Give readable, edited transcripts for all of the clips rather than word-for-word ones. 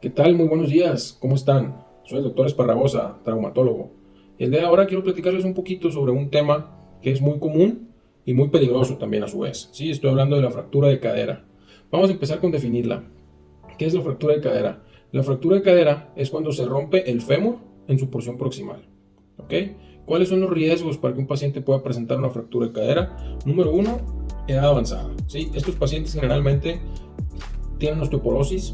¿Qué tal? Muy buenos días, ¿cómo están? Soy el doctor Esparragosa, traumatólogo. El día de ahora quiero platicarles un poquito sobre un tema que es muy común y muy peligroso también a su vez. Sí, estoy hablando de la fractura de cadera. Vamos a empezar con definirla. ¿Qué es la fractura de cadera? La fractura de cadera es cuando se rompe el fémur en su porción proximal. ¿Ok? ¿Cuáles son los riesgos para que un paciente pueda presentar una fractura de cadera? Número uno, edad avanzada. ¿Sí? Estos pacientes generalmente tienen osteoporosis,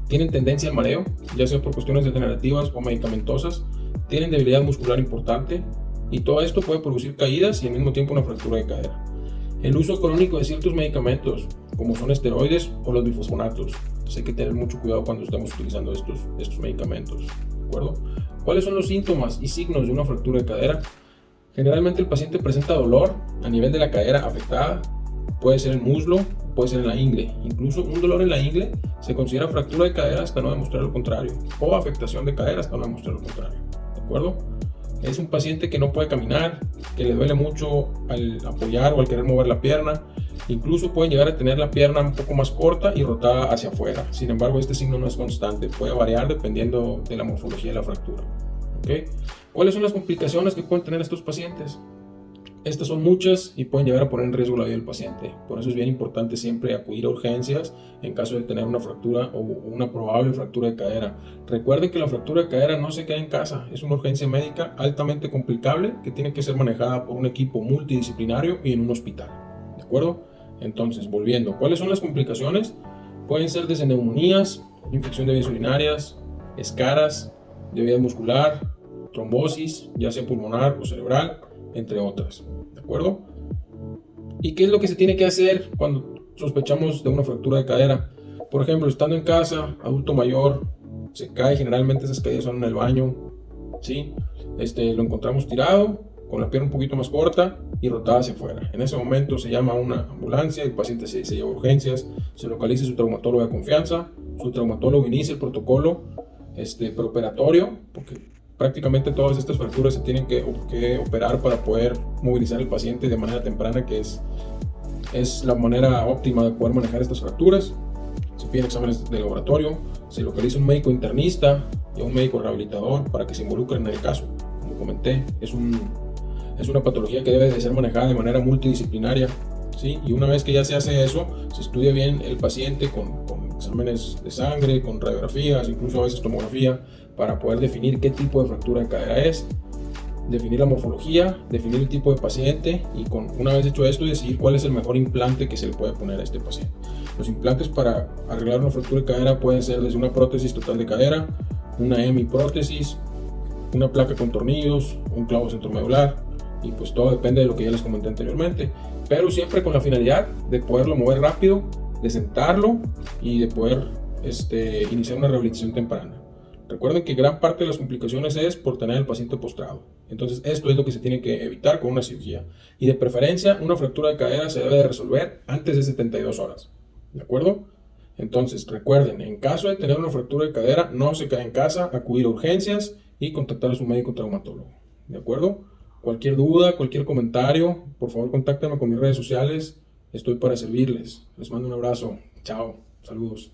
tienen tendencia al mareo, ya sea por cuestiones degenerativas o medicamentosas, tienen debilidad muscular importante y todo esto puede producir caídas y al mismo tiempo una fractura de cadera. El uso crónico de ciertos medicamentos, como son esteroides o los bifosfonatos. Hay que tener mucho cuidado cuando estamos utilizando estos medicamentos. ¿De acuerdo? ¿Cuáles son los síntomas y signos de una fractura de cadera? Generalmente el paciente presenta dolor a nivel de la cadera afectada, puede ser en muslo, puede ser en la ingle. Incluso un dolor en la ingle se considera fractura de cadera hasta no demostrar lo contrario, o afectación de cadera hasta no demostrar lo contrario. ¿De acuerdo? Es un paciente que no puede caminar, que le duele mucho al apoyar o al querer mover la pierna. Incluso puede llegar a tener la pierna un poco más corta y rotada hacia afuera. Sin embargo, este signo no es constante, puede variar dependiendo de la morfología de la fractura. ¿Okay? ¿Cuáles son las complicaciones que pueden tener estos pacientes? Estas son muchas y pueden llegar a poner en riesgo la vida del paciente. Por eso es bien importante siempre acudir a urgencias en caso de tener una fractura o una probable fractura de cadera. Recuerden que la fractura de cadera no se queda en casa, es una urgencia médica altamente complicable que tiene que ser manejada por un equipo multidisciplinario y en un hospital. ¿De acuerdo? Entonces, volviendo, ¿cuáles son las complicaciones? Pueden ser desde neumonías, infección de vías urinarias, escaras, debilidad muscular, trombosis, ya sea pulmonar o cerebral, entre otras. ¿De acuerdo? ¿Y qué es lo que se tiene que hacer cuando sospechamos de una fractura de cadera? Por ejemplo, estando en casa, adulto mayor, se cae, generalmente esas caídas son en el baño, ¿sí? Lo encontramos tirado, con la pierna un poquito más corta y rotada hacia afuera. En ese momento se llama a una ambulancia, el paciente se lleva a urgencias, se localiza su traumatólogo de confianza, su traumatólogo inicia el protocolo preoperatorio, porque prácticamente todas estas fracturas se tienen que operar para poder movilizar al paciente de manera temprana, que es la manera óptima de poder manejar estas fracturas. Se piden exámenes de laboratorio, se localiza un médico internista y un médico rehabilitador para que se involucren en el caso. Como comenté, es una patología que debe de ser manejada de manera multidisciplinaria, ¿sí? Y una vez que ya se hace eso, se estudia bien el paciente con exámenes de sangre, con radiografías, incluso a veces tomografía, para poder definir qué tipo de fractura de cadera es, definir la morfología, definir el tipo de paciente y una vez hecho esto, decidir cuál es el mejor implante que se le puede poner a este paciente. Los implantes para arreglar una fractura de cadera pueden ser desde una prótesis total de cadera, una hemiprótesis, una placa con tornillos, un clavo centromedular, y pues todo depende de lo que ya les comenté anteriormente, pero siempre con la finalidad de poderlo mover rápido, de sentarlo y de poder iniciar una rehabilitación temprana. Recuerden que gran parte de las complicaciones es por tener al paciente postrado. Entonces esto es lo que se tiene que evitar con una cirugía. Y de preferencia, una fractura de cadera se debe de resolver antes de 72 horas. ¿De acuerdo? Entonces recuerden, en caso de tener una fractura de cadera, no se quede en casa, acudir a urgencias y contactar a su médico traumatólogo. ¿De acuerdo? Cualquier duda, cualquier comentario, por favor contáctenme con mis redes sociales. Estoy para servirles. Les mando un abrazo. Chao. Saludos.